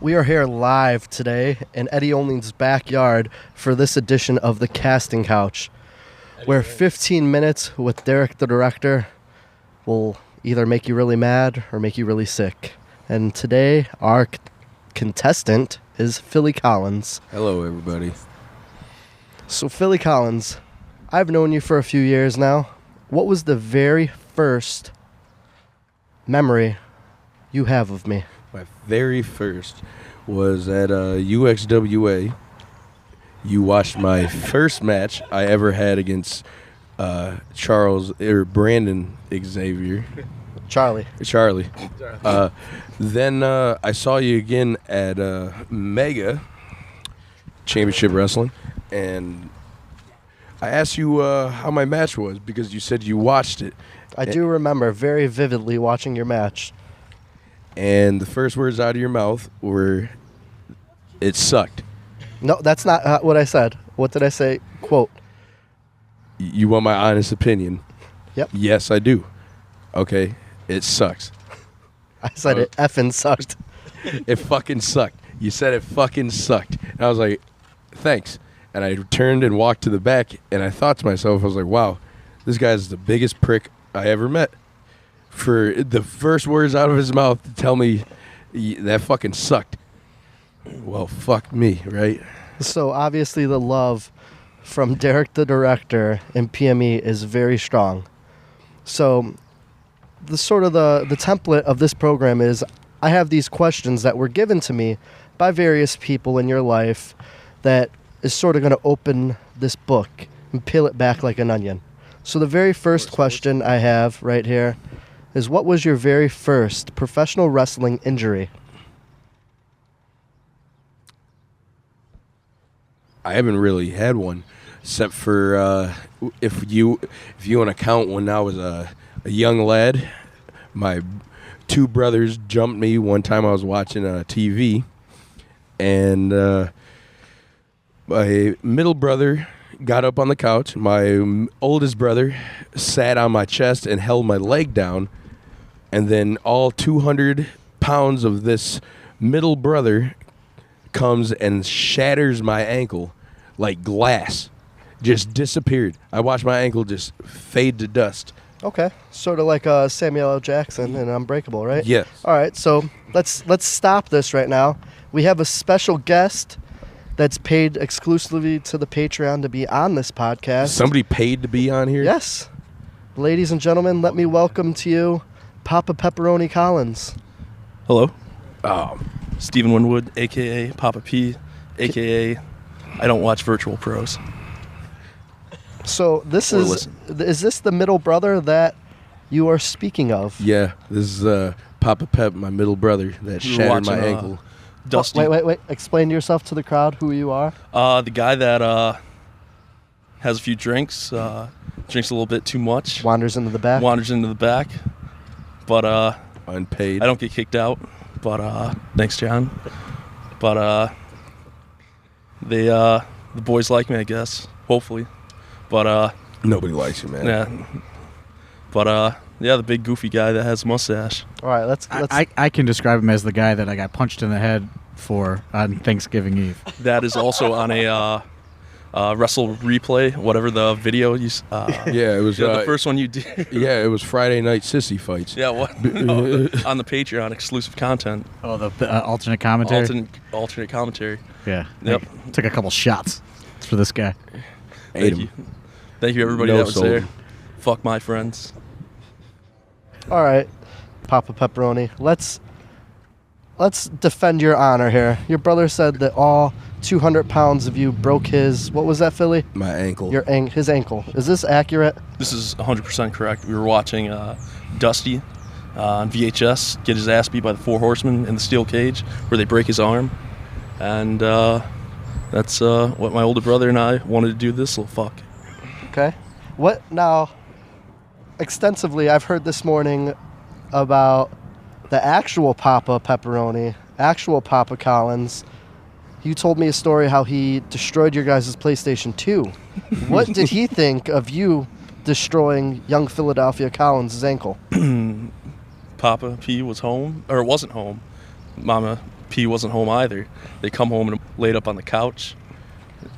We are here live today in Eddie Onling's backyard for this edition of The Casting Couch, where 15 minutes with Derek the Director will either make you really mad or make you really sick. And today, our contestant is Philly Collins. Hello, everybody. So, Philly Collins, I've known you for a few years now. What was the very first memory you have of me? My very first was at UXWA. You watched my first match I ever had against Brandon Xavier. Charlie. Then I saw you again at Mega Championship Wrestling, and I asked you how my match was because you said you watched it. I do remember very vividly watching your match. And the first words out of your mouth were, "It sucked." No, that's not what I said. What did I say? Quote. You want my honest opinion? Yep. Yes, I do. Okay, it sucks. I said it effing sucked. It fucking sucked. You said it fucking sucked. And I was like, thanks. And I turned and walked to the back, and I thought to myself, I was like, wow, this guy's the biggest prick I ever met. For the first words out of his mouth to tell me that fucking sucked. Well, fuck me, right? So obviously the love from Derek the Director and PME is very strong. So the template of this program is I have these questions that were given to me by various people in your life that is sort of going to open this book and peel it back like an onion. So the very first question I have right here is, what was your very first professional wrestling injury? I haven't really had one, except for if you want to count when I was a young lad. My two brothers jumped me one time I was watching TV, and my middle brother got up on the couch. My oldest brother sat on my chest and held my leg down, and then all 200 pounds of this middle brother comes and shatters my ankle like glass. Just disappeared. I watched my ankle just fade to dust. Okay, sort of like Samuel L. Jackson in Unbreakable, right? Yes. All right, so let's stop this right now. We have a special guest that's paid exclusively to the Patreon to be on this podcast. Somebody paid to be on here? Yes. Ladies and gentlemen, let me welcome to you Papa Pepperoni Collins. Hello. Stephen Winwood, a.k.a. Papa P, a.k.a. I don't watch Virtual Pros. So is this the middle brother that you are speaking of? Yeah, this is Papa Pep, my middle brother, that shattered my ankle. Dusty. Wait. Explain yourself to the crowd who you are. The guy that has a few drinks, drinks a little bit too much. Wanders into the back. But unpaid. I don't get kicked out. But thanks, John. But the boys like me, I guess. Hopefully. But nobody likes you, man. Yeah. But the big goofy guy that has a mustache. All right, let's. I can describe him as the guy that I got punched in the head for on Thanksgiving Eve. That is also on a Wrestle Replay, whatever the video you. Yeah, it was the first one you did. Yeah, it was Friday Night Sissy Fights. Yeah, what? No, on the Patreon, exclusive content. Oh, the alternate commentary. Alternate commentary. Yeah. Yep. Took a couple shots for this guy. Thank you. Thank you, everybody that was there. Fuck my friends. All right, Papa Pepperoni. Let's defend your honor here. Your brother said that all 200 pounds of you broke his. What was that, Philly? My ankle. His ankle. Is this accurate? This is 100% correct. We were watching Dusty on VHS get his ass beat by the Four Horsemen in the steel cage, where they break his arm, and that's what my older brother and I wanted to do. This little fuck. Okay. What now? Extensively, I've heard this morning about the actual Papa Pepperoni, actual Papa Collins. You told me a story how he destroyed your guys' PlayStation 2. What did he think of you destroying young Philadelphia Collins' ankle? Papa P was home, or wasn't home. Mama P wasn't home either. They come home and laid up on the couch.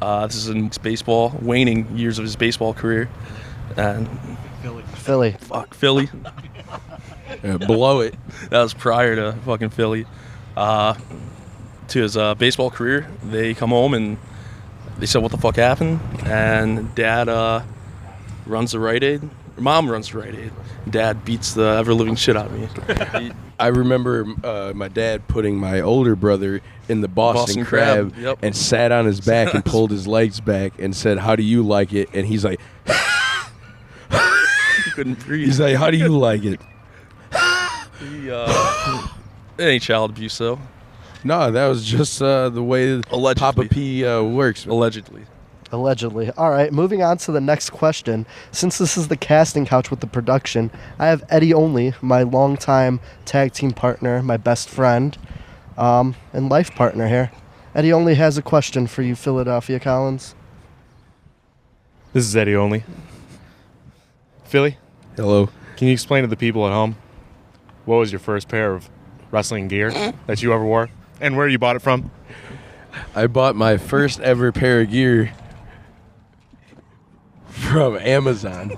This is in baseball, waning years of his baseball career. And Philly. fuck, Philly. Blow it. That was prior to fucking Philly. To his baseball career, they come home and they said, what the fuck happened? And Dad runs the Rite Aid. Mom runs the Rite Aid. Dad beats the ever-living shit out of me. I remember my dad putting my older brother in the Boston Crab, yep. and sat on his back and pulled his legs back and said, "How do you like it?" And he's like, He couldn't breathe. he's like, "How do you like it?" It ain't child abuse, though. No, that was just the way Allegedly. Papa P works. Allegedly. Allegedly. All right, moving on to the next question. Since this is the casting couch with the production, I have Eddie Only, my longtime tag team partner, my best friend, and life partner here. Eddie Only has a question for you, Philadelphia Collins. This is Eddie Only. Philly, Hello. can you explain to the people at home what was your first pair of wrestling gear that you ever wore and where you bought it from? I bought my first ever pair of gear from Amazon.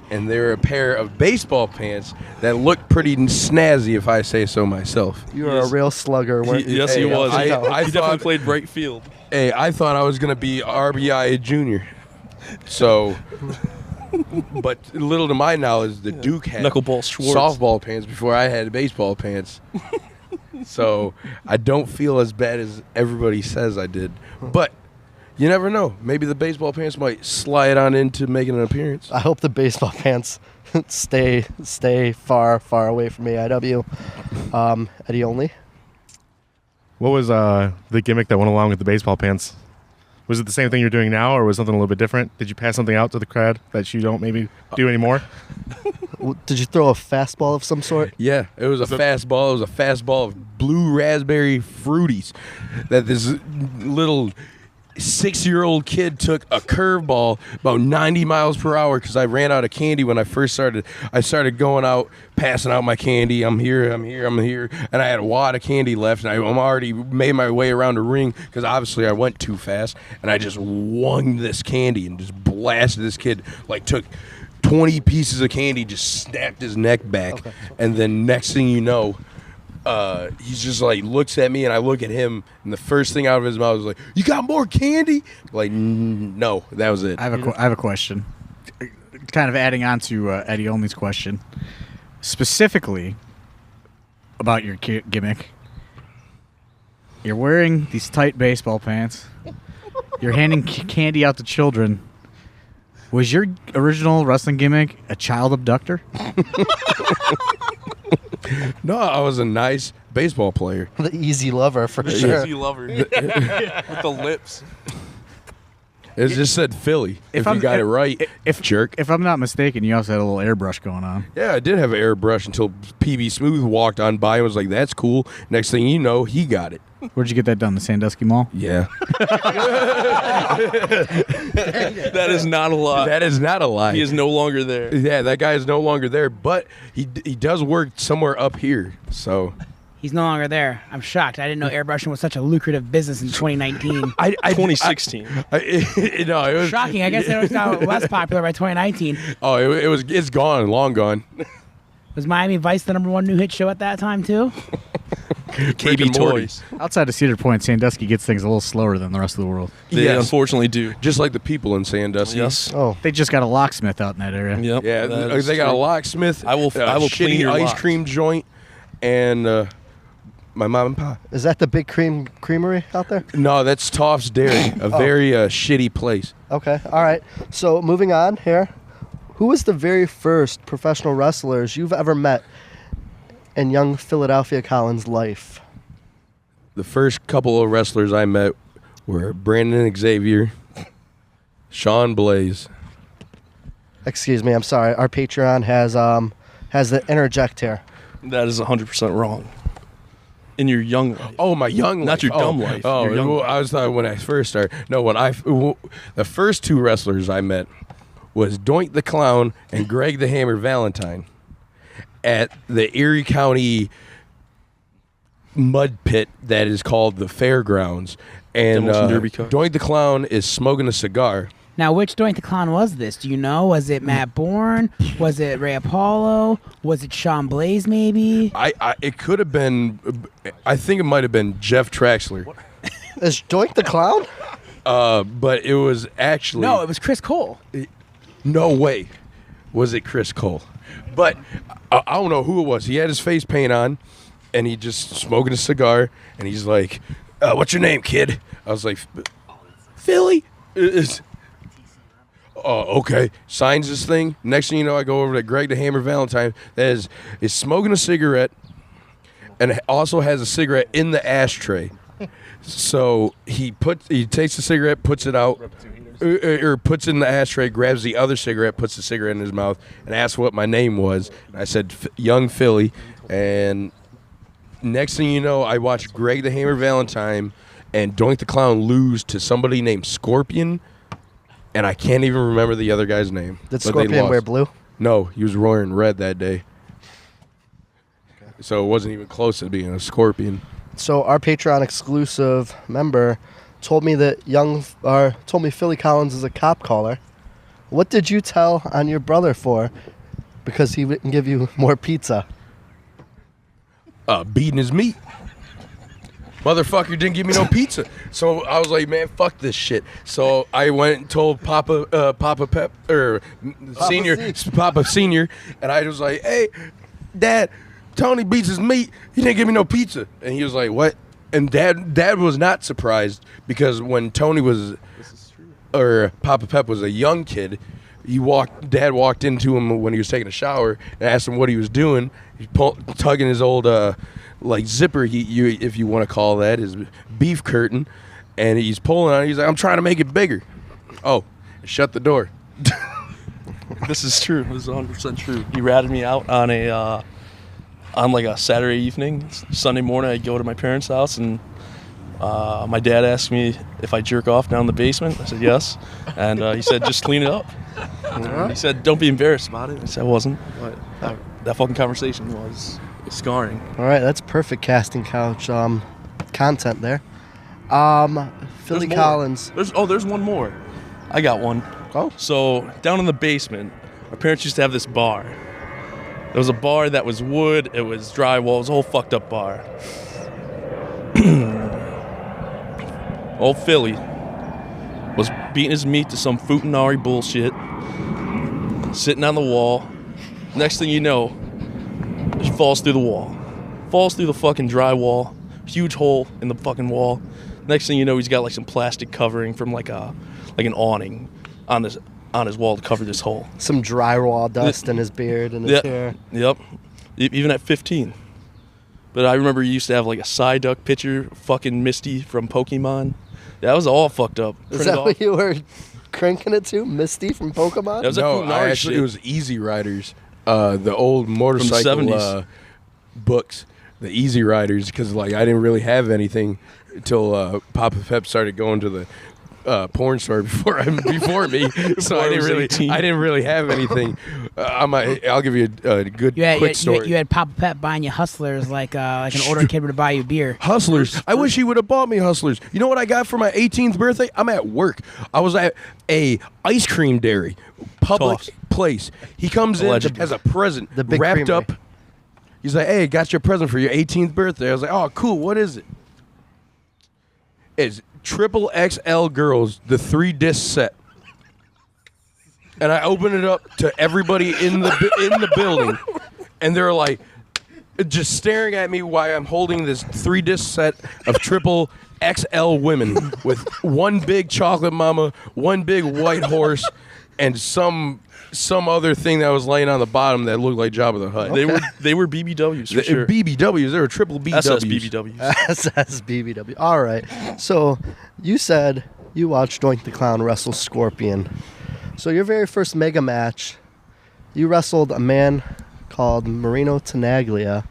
And they were a pair of baseball pants that looked pretty snazzy, if I say so myself. You are a real slugger, weren't you? Yes, he Hey, was. I he thought- definitely played right field. Hey, I thought I was going to be RBI Junior. So, but little to my knowledge, the Duke had Knuckleball Schwartz. softball pants before I had baseball pants. So I don't feel as bad as everybody says I did. But you never know. Maybe the baseball pants might slide on into making an appearance. I hope the baseball pants stay far away from AIW. Eddie Only. What was the gimmick that went along with the baseball pants? Was it the same thing you're doing now, or was something a little bit different? Did you pass something out to the crowd that you don't maybe do anymore? Did you throw a fastball of some sort? Yeah, it was a fastball. It was a fastball of blue raspberry fruities that this little 6-year-old kid took a curveball about 90 miles per hour because I ran out of candy when I first started. I started going out, passing out my candy. I'm here. And I had a wad of candy left, and I'm already made my way around the ring because obviously I went too fast, and I just wung this candy and just blasted this kid, like took 20 pieces of candy, just snapped his neck back. Okay. And then next thing you know, he's just like looks at me and I look at him, and the first thing out of his mouth was like, "You got more candy?" Like, no, that was it. I have a question. Kind of adding on to Eddie Only's question, specifically about your gimmick. You're wearing these tight baseball pants. You're handing candy out to children. Was your original wrestling gimmick a child abductor? No, I was a nice baseball player. The easy lover, for sure. Easy lover. With the lips. It just said Philly. If you got it right, jerk. If I'm not mistaken, you also had a little airbrush going on. Yeah, I did have an airbrush until PB Smooth walked on by and was like, "That's cool." Next thing you know, he got it. Where'd you get that done? The Sandusky Mall? Yeah. That is not a lie. That is not a lie. He is no longer there. Yeah, that guy is no longer there, but he does work somewhere up here. So He's no longer there. I'm shocked. I didn't know airbrushing was such a lucrative business in 2019. 2016. no, it was Shocking. I guess it was now less popular by 2019. Oh, it's gone, long gone. Was Miami Vice the #1 new hit show at that time, too? KB and Morty. Toys. Outside of Cedar Point, Sandusky gets things a little slower than the rest of the world. They Yes. unfortunately do. Just like the people in Sandusky. Yes. Oh, They just got a locksmith out in that area. Yep. Yeah, that is they got a true. locksmith. I will shitty clean your ice locks. cream joint, and my mom and pop. is that the big creamery out there? No, that's Toff's Dairy, a very shitty place. Okay, all right. So moving on here. Who was the very first professional wrestlers you've ever met in young Philadelphia Collins' life? The first couple of wrestlers I met were Brandon Xavier, Sean Blaze. Excuse me, I'm sorry. Our Patreon has the interject here. That is 100% wrong. In your young life. Oh, my young life. Not your dumb life, Oh, your young well, life. I was thought when I first started. No, the first two wrestlers I met was Doink the Clown and Greg the Hammer Valentine at the Erie County mud pit that is called the Fairgrounds, and Demolition Derby car. Doink the Clown is smoking a cigar. Now, which Doink the Clown was this? Do you know? Was it Matt Bourne? Was it Ray Apollo? Was it Sean Blaze, maybe? It could have been. I think it might have been Jeff Traxler. Is Doink the Clown? But it was actually No, it was Chris Cole. no way. Was it Chris Cole? But I don't know who it was. He had his face paint on, and he just smoking a cigar, and he's like, "What's your name, kid?" I was like, "Philly." Oh, okay. Signs this thing. Next thing you know, I go over to Greg the Hammer Valentine that is smoking a cigarette and also has a cigarette in the ashtray. So he takes the cigarette, puts it out, or puts it in the ashtray, grabs the other cigarette, puts the cigarette in his mouth, and asks what my name was. And I said, Young Philly. And next thing you know, I watched Greg the Hammer Valentine and Doink the Clown lose to somebody named Scorpion. And I can't even remember the other guy's name. Did but they Scorpion lost. wear blue? No, he was wearing red that day. So it wasn't even close to being a Scorpion. So our Patreon exclusive member told me that told me Philly Collins is a cop caller. What did you tell on your brother for? Because he wouldn't give you more pizza. Beating his meat. Motherfucker didn't give me no pizza. So I was like, man, fuck this shit. So I went and told Papa Pep, or Papa Senior, and I was like, hey, Dad, Tony beats his meat. He didn't give me no pizza. And he was like, what? And Dad was not surprised, because when Tony was, or Papa Pep was a young kid, Dad walked into him when he was taking a shower and asked him what he was doing. He's tugging his old zipper, if you want to call that, his beef curtain, and he's pulling on it. He's like, I'm trying to make it bigger. Oh, shut the door. This is true. This is 100% true. He ratted me out on a Saturday evening. Sunday morning, I'd go to my parents' house, and my dad asked me if I jerk off down in the basement. I said yes, and he said just clean it up. And he said don't be embarrassed about it. I said I wasn't. But that fucking conversation was scarring. All right, that's perfect casting couch content there. Philly Collins. There's one more. I got one. Oh. So down in the basement, our parents used to have this bar. There was a bar that was wood, it was drywall, it was a whole fucked up bar. Old Philly was beating his meat to some Futanari bullshit, sitting on the wall. Next thing you know, he falls through the wall. Falls through the fucking drywall, huge hole in the fucking wall. Next thing you know, he's got like some plastic covering from like an awning on his wall to cover this hole. Some drywall dust in his beard and his hair. Yep. Even at 15. But I remember he used to have like a Psyduck picture, fucking Misty from Pokemon. That was all fucked up. Is that what you were cranking it to? Misty from Pokemon? That was No, like Futanari actually, shit. it was Easy Riders, the old motorcycle 70s. Books, the Easy Riders, because like I didn't really have anything until Papa Pep started going to the porn store before me, so I didn't really have anything. I'll give you a good quick story. You had Papa Pep buying you Hustlers like an older kid would buy you beer. Hustlers. I wish he would have bought me Hustlers. You know what I got for my 18th birthday? I'm at work. I was at a ice cream dairy, public Toss. place. He comes in Allegedly. as a present, The big wrapped creamery. up. He's like, "Hey, got your present for your 18th birthday." I was like, "Oh, cool. What is it?" It's Triple XL Girls, the 3-disc set. And I open it up to everybody in the building, and they're like, just staring at me while I'm holding this 3-disc set of Triple XL women with one big chocolate mama, one big white horse, and some other thing that was laying on the bottom that looked like Jabba the Hutt. They were BBWs for sure. BBWs, they were triple BWs. SS BBWs. SSBBW. All right. So you said you watched Doink the Clown wrestle Scorpion. So your very first mega match, you wrestled a man called Marino Tenaglia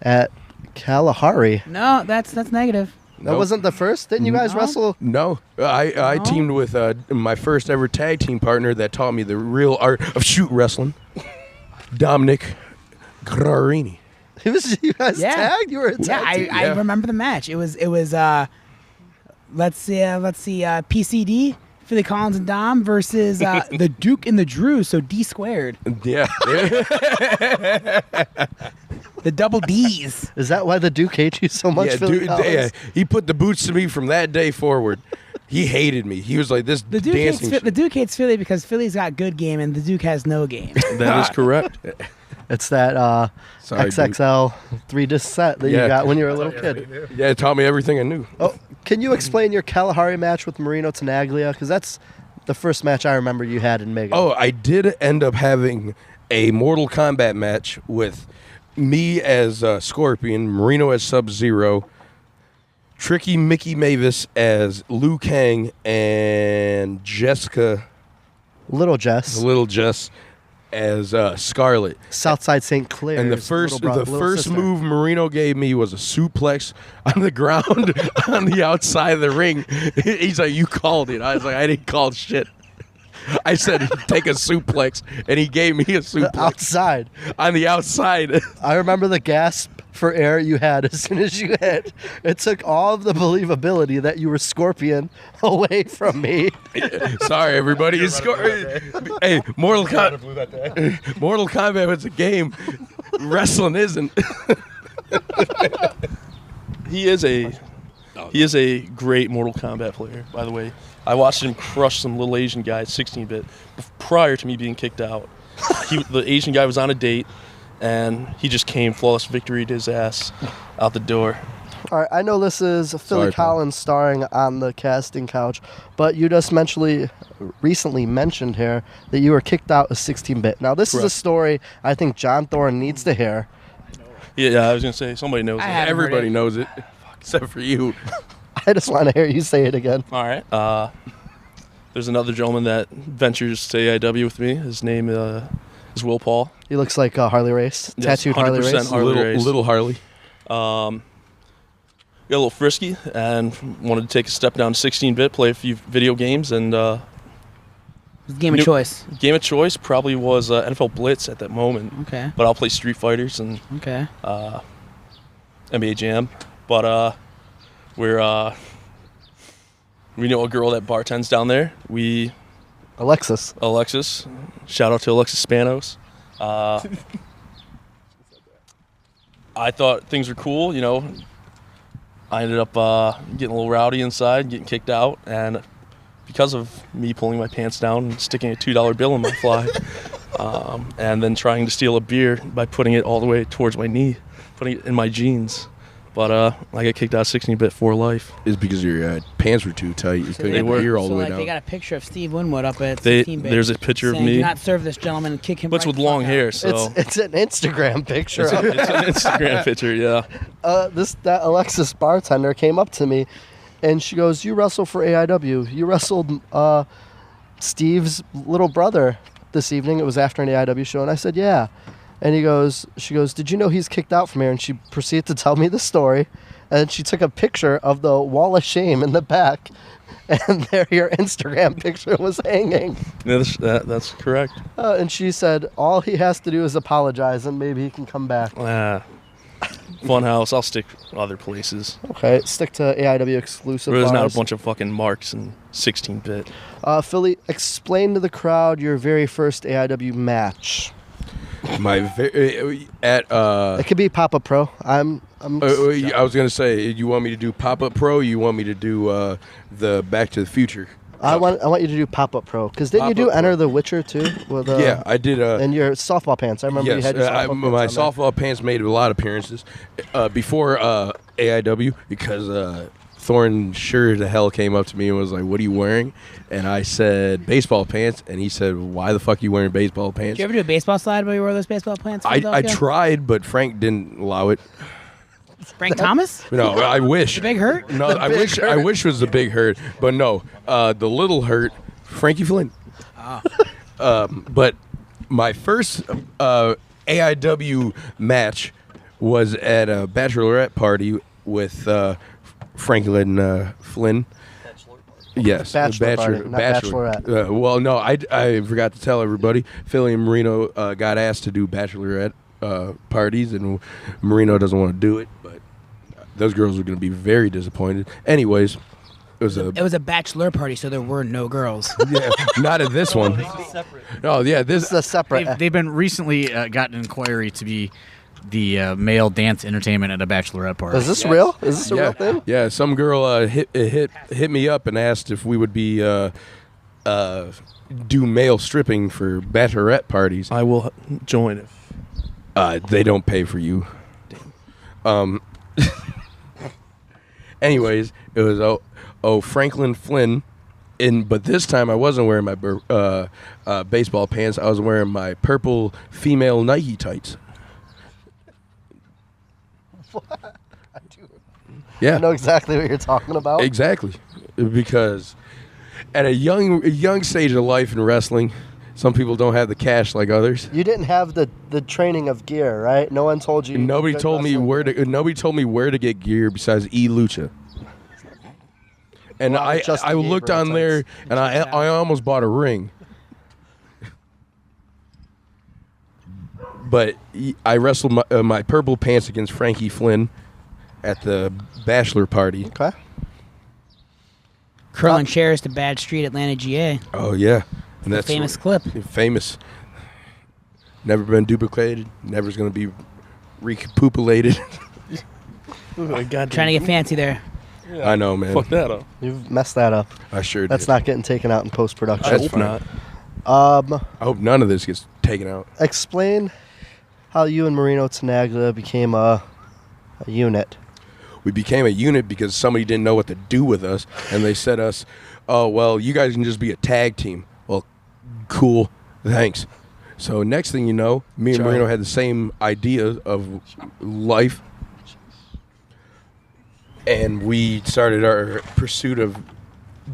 at Kalahari. No, that's negative. That Nope. wasn't the first? Didn't you guys No. wrestle? No, I teamed with my first ever tag team partner that taught me the real art of shoot wrestling, Dominic Grarini. You guys Yeah. tagged? You were a Yeah, tag team? I remember the match. It was let's see PCD, Philly Collins and Dom versus the Duke and the Drew, so D squared. Yeah. The double D's. Is that why the Duke hates you so much, Yeah, Philly dude, Collins? yeah, he put the boots to me from that day forward. He hated me. He was like this The Duke hates dancing. the Duke hates Philly because Philly's got good game and the Duke has no game. That is correct. It's that Sorry, XXL 3-disc set that you Yeah. got when you were a little kid. Yeah, it taught me everything I knew. Oh, can you explain your Kalahari match with Marino Tenaglia? Because that's the first match I remember you had in Mega. Oh, I did end up having a Mortal Kombat match with me as Scorpion, Marino as Sub-Zero, Tricky Mickey Mavis as Liu Kang, and Jessica, Little Jess, Little Jess, as Scarlet. Southside St. Clair. And the first move Marino gave me was a suplex on the ground on the outside of the ring. He's like, "You called it." I was like, "I didn't call shit." I said, "Take a suplex," and he gave me a suplex outside. on the outside. I remember the gasp for air you had as soon as you hit. It took all of the believability that you were Scorpion away from me. Sorry, everybody. Hey, Mortal Kombat was a game. Wrestling isn't. He is a great Mortal Kombat player, by the way. I watched him crush some little Asian guy at 16-bit prior to me being kicked out. The Asian guy was on a date, and he just came flawless victory to his ass out the door. All right, I know this is Philly Sorry, Paul. Collins starring on the casting couch, but you just recently mentioned here that you were kicked out of 16-bit. Now, this is a Correct. story I think John Thorne needs to hear. Yeah, I was gonna say somebody knows I that. haven't heard Everybody it. knows it, except for you. I just want to hear you say it again. All right. There's another gentleman that ventures to AIW with me. His name is Will Paul. He looks like Harley Race, Yes, tattooed Harley 100% Race. Harley Race. Little Harley. Got a little frisky and wanted to take a step down to 16-bit, play a few video games, and Game of choice. game of choice probably was NFL Blitz at that moment. Okay. But I'll play Street Fighters and Okay. NBA Jam. But we know a girl that bartends down there. Alexis. Alexis. Shout out to Alexis Spanos. I thought things were cool, you know. I ended up getting a little rowdy inside, getting kicked out, and because of me pulling my pants down and sticking a $2 bill in my fly, and then trying to steal a beer by putting it all the way towards my knee, putting it in my jeans. But I got kicked out of 16-bit for life. Is because your pants were too tight. You couldn't they get were. the ear all so the way like down. they got a picture of Steve Winwood up at 16-bit. There's a picture of saying, me. Do not serve this gentleman and kick him. What's right with the fuck long out." hair, so It's an Instagram picture. it's an Instagram picture, yeah. That Alexis bartender came up to me, and she goes, "You wrestle for AIW. You wrestled Steve's little brother this evening. It was after an AIW show." And I said, "Yeah." And she goes, "Did you know he's kicked out from here?" And she proceeded to tell me the story. And she took a picture of the wall of shame in the back, and there your Instagram picture was hanging. That's correct. And she said, all he has to do is apologize, and maybe he can come back. Funhouse, I'll stick other places. Okay, stick to AIW exclusive There's not a bars. bunch of fucking marks in 16-bit. Philly, explain to the crowd your very first AIW match. It could be Papa Pro. I was gonna say, you want me to do Pop-Up Pro? Or you want me to do the Back to the Future? I want you to do Pop-Up Pro, because didn't you do Pop-Up Enter Pro. the Witcher too? With, Yeah, I did. and your softball pants. I remember you Yes, had your softball pants my on there. softball pants made a lot of appearances before AIW, because Thorne sure the hell came up to me and was like, "What are you wearing?" And I said, "Baseball pants." And he said, "Why the fuck are you wearing baseball pants?" Did you ever do a baseball slide while you wore those baseball pants? I Philadelphia? tried, but Frank didn't allow it. Frank Thomas? No, I wish. The Big Hurt? No, I wish it was the Big Hurt, but no, the Little Hurt, Frankie Flynn. But my first AIW match was at a bachelorette party with Franklin Flynn. Yes, Bachelor party, not bachelorette. Well, no, I forgot to tell everybody. Philly and Marino got asked to do bachelorette parties, and Marino doesn't want to do it, but those girls are going to be very disappointed. Anyways, it was a bachelor party, so there were no girls. yeah, not at this one. Oh yeah, This is a separate. They've been recently got an inquiry to be the male dance entertainment at a bachelorette party. Is this real? Is this a real thing? Yeah, some girl hit me up and asked if we would be do male stripping for bachelorette parties. I will join if. They don't pay for you. Anyways, it was Franklin Flynn, but this time I wasn't wearing my baseball pants. I was wearing my purple female Nike tights. Yeah, I know exactly what you're talking about. exactly, because at a young stage of life in wrestling, some people don't have the cash like others. You didn't have the training of gear, right? No one told you. Nobody you told me Nobody told me where to get gear besides Lucha. And Well, I Justin looked Gabriel on there, tights. and I almost bought a ring. But I wrestled my purple pants against Frankie Flynn at the bachelor party. Okay. Curling chairs to Bad Street, Atlanta, GA. Oh yeah, and that's Famous clip. Famous. Never been duplicated. Never's gonna be recapitulated. Trying to get fancy there. I know, man. Fuck that up. You've messed that up. I sure That's did. not getting taken out in post I production. hope fine. not. I hope none of this gets taken out. Explain how you and Marino Tenaglia became a unit. We became a unit because somebody didn't know what to do with us, and they said us, "Oh well, you guys can just be a tag team." Well, cool, thanks. So next thing you know, me and Marino had the same idea of life, and we started our pursuit of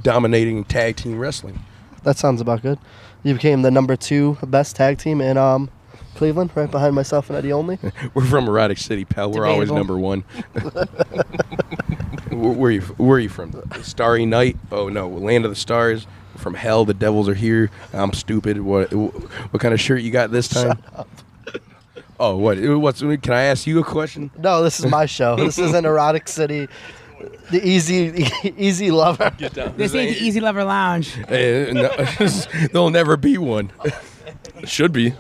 dominating tag team wrestling. That sounds about good. You became the number 2 best tag team in Cleveland, right behind myself and Eddie Only. We're from Erotic City, pal. We're always Debatable. number 1. Where are you from? Starry Night? Oh no, Land of the Stars. From hell, the devils are here. I'm stupid. What kind of shirt you got this time? Shut up. Oh, what's? Can I ask you a question? No, this is my show. This is an Erotic City. The easy lover. Get down. This ain't the Easy Lover Lounge. No, there'll never be one. It should be.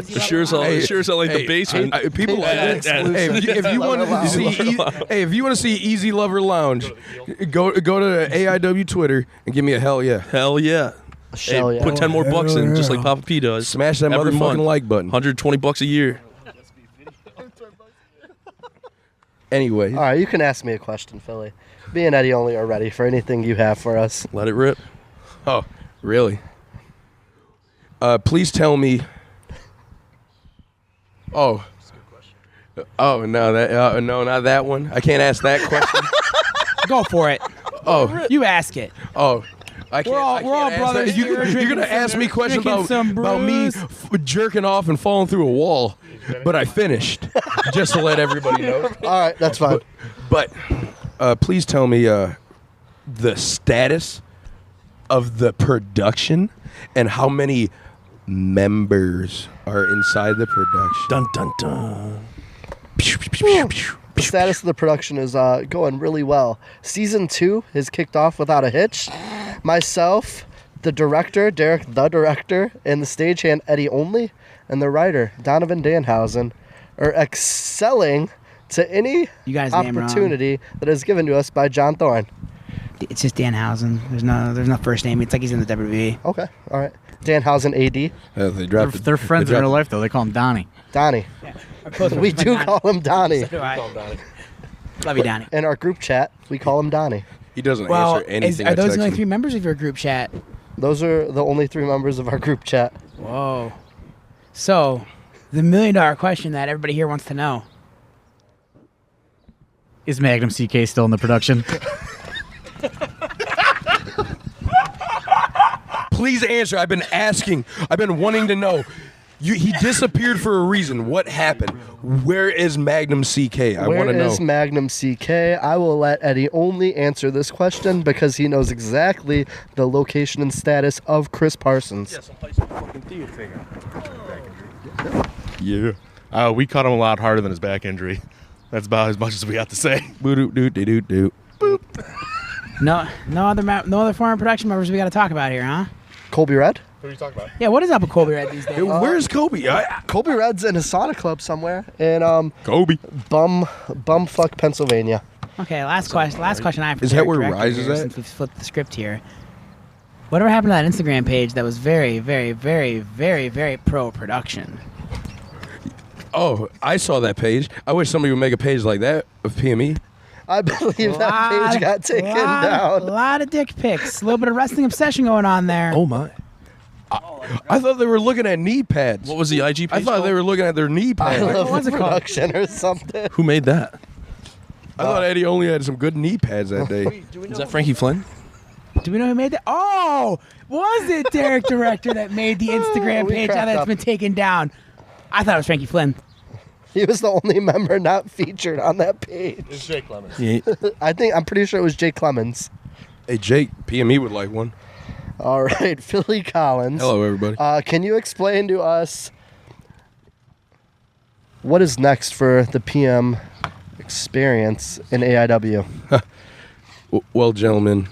Sure as hell like the basement. People, Hey, if you want to see, if you want to see Easy Lover Lounge, go to AIW Twitter and give me a hell yeah. Hell yeah. Shell, Hey, yeah. put 10 more bucks in, just like Papa P does. Smash that Every motherfucking month. like button. $120 a year. Anyway, All right, you can ask me a question, Philly. Me and Eddie Only are ready for anything you have for us. Let it rip. oh really? Please tell me. Oh. Oh no, no, not that one. I can't ask that question. Go for it. Oh, You ask it. oh. I can't, We're all- I can't we're all ask brothers that. here, You're drinking gonna ask me questions drinking some about me brews. jerking off and falling through a wall, but I finished. Just to let everybody know. All right, that's fine. But please tell me the status of the production and how many members are inside the production. Dun dun dun. The status of the production is going really well. Season 2 has kicked off without a hitch. Myself, the director, Derek the director, and the stagehand Eddie Only, and the writer, Donovan Danhausen, are excelling to any You got his name wrong. opportunity that is given to us by John Thorne. It's just Danhausen. There's no first name. It's like he's in the WWE. Okay, all right. Danhausen AD. They dropped it. They're friends They in dropped real life, though. They call him Donnie. Donnie. We do call him Donnie. So do I. Love you, Donnie. In our group chat, we call him Donnie. He doesn't Well, answer anything. are those I the text only him. 3 members of your group chat? Those are the only 3 members of our group chat. Whoa. So, the $1 million question that everybody here wants to know. Is Magnum CK still in the production? Please answer. I've been asking. I've been wanting to know. He disappeared for a reason. What happened? Where is Magnum CK? I want to Where is know. Magnum CK? I will let Eddie Only answer this question because he knows exactly the location and status of Chris Parsons. Yeah. We caught him a lot harder than his back injury. That's about as much as we have to say. Boo-doo-doo-doo-doo. No other foreign production members we got to talk about here, huh? Colby Red? What are you talking about? Yeah, what is up with Colby Red these days? Hey, where's Kobe? Colby Red's in a sauna club somewhere in Kobe. bumfuck Pennsylvania. Okay, last question I have for Is that Derek where Director Rise is here, at? Since we've flipped the script here. Whatever happened to that Instagram page that was very, very, very, very, very pro production? Oh, I saw that page. I wish somebody would make a page like that of PME. I believe that page got taken down. A lot of dick pics. A little bit of wrestling obsession going on there. Oh my! I thought they were looking at knee pads. What was the IG page? I thought they were looking at their knee I pads. love was it called? production or something. Who made that? I thought Eddie only had some good knee pads that day. Is that Frankie Flynn? Do we know who made that? Oh, was it Derek Director that made the Instagram We page now cracked that's up. been taken down? I thought it was Frankie Flynn. He was the only member not featured on that page. It's Jake Clemens. Yeah. I'm pretty sure it was Jake Clemens. Hey, Jake, PME would like one. All right, Philly Collins. Hello, everybody. Can you explain to us what is next for the PM experience in AIW? Well, gentlemen,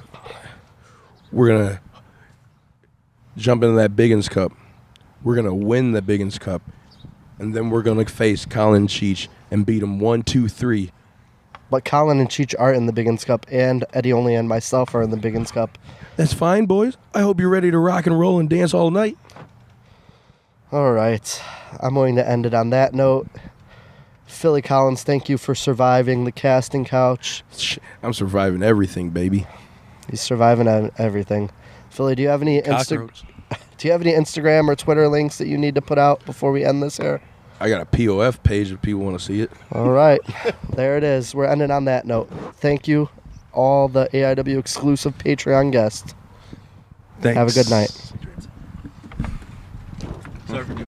we're going to jump into that Biggins Cup. We're going to win the Biggins Cup. And then we're going to face Colin Cheech and beat him 1-2-3. But Colin and Cheech are in the Biggins Cup, and Eddie Only and myself are in the Biggins Cup. That's fine, boys. I hope you're ready to rock and roll and dance all night. All right, I'm going to end it on that note. Philly Collins, thank you for surviving the casting couch. I'm surviving everything, baby. He's surviving everything. Philly, do you have any Cockroach. Do you have any Instagram or Twitter links that you need to put out before we end this here? I got a POF page if people want to see it. All right. There it is. We're ending on that note. Thank you, all the AIW exclusive Patreon guests. Thanks. Have a good night. Sorry for